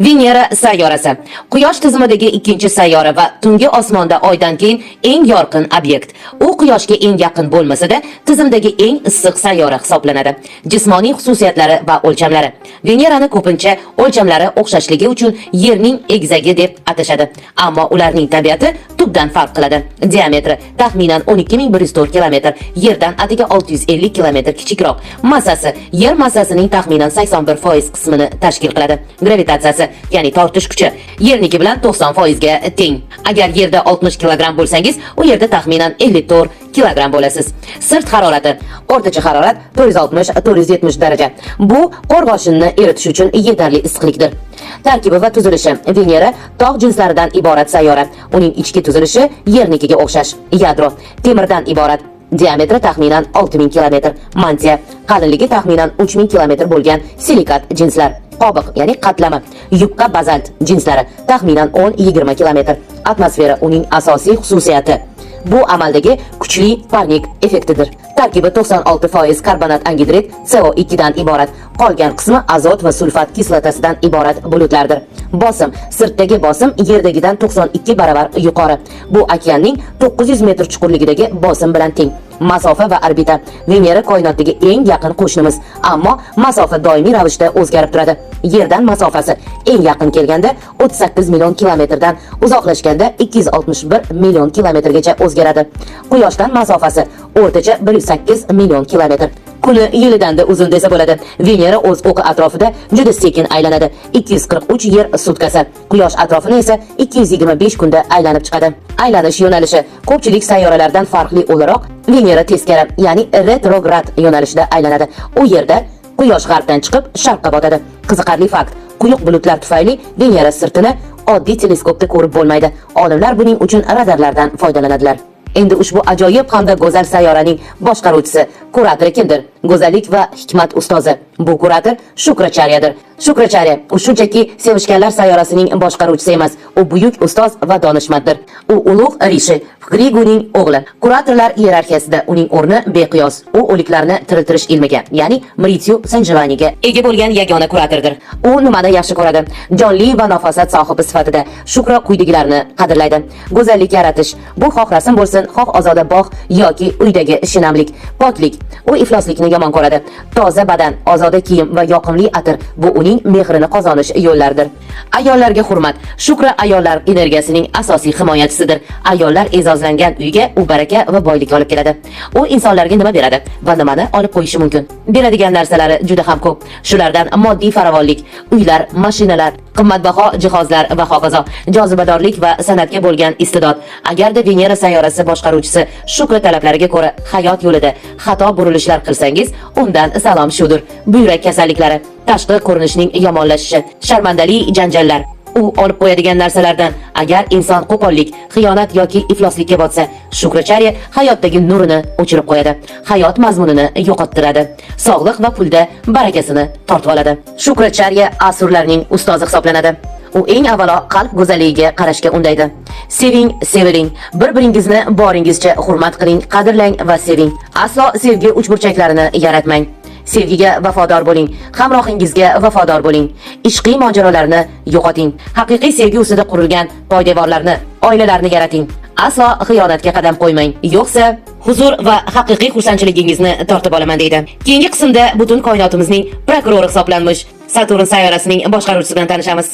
Venera sayyorasi. Quyosh tizimidagi ikkinchi sayyora va tungi osmonda Oydan keyin eng yorqin obyekt. U Quyoshga eng yaqin bo'lmasa-da, tizimdagi eng issiq sayyora hisoblanadi. Jismoniy xususiyatlari va o'lchamlari. Venerani ko'pincha o'lchamlari o'xshashligi uchun Yerning egizagi deb atashadi, ammo ularning tabiati tubdan farq qiladi. Diametri taxminan 12104 km, Yerdan atigi 650 km kichikroq. Massasi Yer massasining taxminan 81% qismini tashkil qiladi. Gravitatsiyasi, ya'ni tortish kuchi Yerniki bilan 90% ga teng. Agar Yerda 60 kg bo'lsangiz, u yerda taxminan 54 kg bo'lasiz. Sirt harorati. O'rtacha harorat 460-470 daraja. Bu qo'rg'oshinni eritish uchun yetarli issiqlikdir. Tarkibi va tuzilishi. Venera tog' jinslaridan iborat sayyora. Uning ichki tuzilishi Yernikiga o'xshash. Yadro temirdan iborat. Diametri taxminan 6000 km. Mantiya qalinligi taxminan 3000 km bo'lgan silikat jinslar. Qobiq, ya'ni qatlama, yupqa bazalt jinslari taxminan 10-20 km. Atmosfera uning asosiy xususiyati. Bu amaldagi kuchli parnik effektidir. Tarkibi 96% karbonat angidrid CO2 dan iborat. Qolgan qismi azot va sulfat kislotasidan iborat bulutlardir. Bosim, sirtdagi bosim Yerdagidan 92 baravar yuqori. Bu okeanning 900 metr chuqurligidagi bosim bilan teng. Masofa va orbita. Venera koinotdagi eng yaqin qo'shnimiz, ammo masofa doimiy ravishda o'zgarib turadi. Yerdan masofasi eng yaqin kelganda 38 million kilometrdan, uzoqlashganda 261 million kilometrgacha o'zgaradi. Quyoshdan masofasi o'rtacha 108 million kilometr. Kuni yilidan-da uzun desa bo'ladi. Venera o'z o'qi atrofida juda sekin aylanadi. 243 yer sutkasi. Quyosh atrofini esa 225 kunda aylanib chiqadi. Aylanish yo'nalishi ko'pchilik sayyoralardan farqli o'laroq Venera teskari, ya'ni retrograd yo'nalishida aylanadi. U yerda Quyosh g'arbdan chiqib sharqqa botadi. Qiziqarli fakt: quyuq bulutlar tufayli Venera sirtini oddiy teleskopda ko'rib bo'lmaydi. Olimlar buning uchun radarlardan foydalanadilar. Endi ushbu ajoyib hamda go'zal sayyoraning boshqaruvchisi, kuratori kimdir? Go'zallik va hikmat ustozi. Bu kurator Shukracharyadir. Shukracharya u shunchaki sevishganlar sayyorasining boshqaruvchisi emas, u buyuk ustoz va donishmanddir. U ulug' Rishi Griguning o'g'li. Kuratorlar iyerarxiyasida uning o'rni beqiyos. U o'liklarni tiriltirish ilmiga, ya'ni Mrityu Sanjivaniga ega bo'lgan yagona kuratordir. U nimani yaxshi ko'radi? Jonli va nafosat sohibi sifatida Shukra quyidagilarni qadrlaydi. Go'zallik yaratish. Bu xoh rasm bo'lsin, xoh ozoda bog' yoki uydagi shinamlik, poklik. U ifloslikni yomon ko'radi. Toza badan, ozoda kiyim va yoqimli atir bu uning mehrini qozonish yo'llaridir. Ayollarga hurmat. Shukra ayollar energiyasining asosiy himoyachisidir. Ayollar e'zozlangan uyga u baraka va boylik olib keladi. U insonlarga nima beradi va nimani olib qo'yishi mumkin? Beradigan narsalari juda ham ko'p. Shulardan moddiy farovonlik, uylar, mashinalar, qimmatbaho jihozlar va hokazo. Jozibadorlik va san'atga bo'lgan iste'dod. Agarda Venera sayyorasi boshqaruvchisi Shukra talablariga ko'ra hayot yo'lida xato burilishlar qilsangiz, undan salom shudir. Buyrak kasalliklari, tashqi ko'rinishning yomonlashishi, sharmandali janjallar. U olib qo'yadigan narsalardan agar inson qo'pollik, xiyonat yoki ifloslikka botsa, Shukracharya hayotdagi nurini o'chirib qo'yadi. Hayot mazmunini yo'qottiradi. Sog'liq va pulda barakasini tortib oladi. Shukracharya asurlarning ustozi hisoblanadi. U eng avvalo qalb go'zalligiga qarashga undaydi. Seving, seviling. Bir-biringizni boringizcha hurmat qiling, qadrlang va seving. Aslo sevgi uchburchaklarini yaratmang. Sevgiga vafodor bo'ling, hamrohingizga vafodor bo'ling. Ishqiy mojarolarni yo'qoting. Haqiqiy sevgi ustida qurilgan poydevorlarni, oilalarni yarating. Aslo xiyonatga qadam qo'ymang, yo'qsa huzur va haqiqiy xursandchiligingizni tortib olaman deydi. Keyingi qismda butun koinotimizning prokurori hisoblanmish Saturn sayyorasining boshqaruvchisi bilan tanishamiz.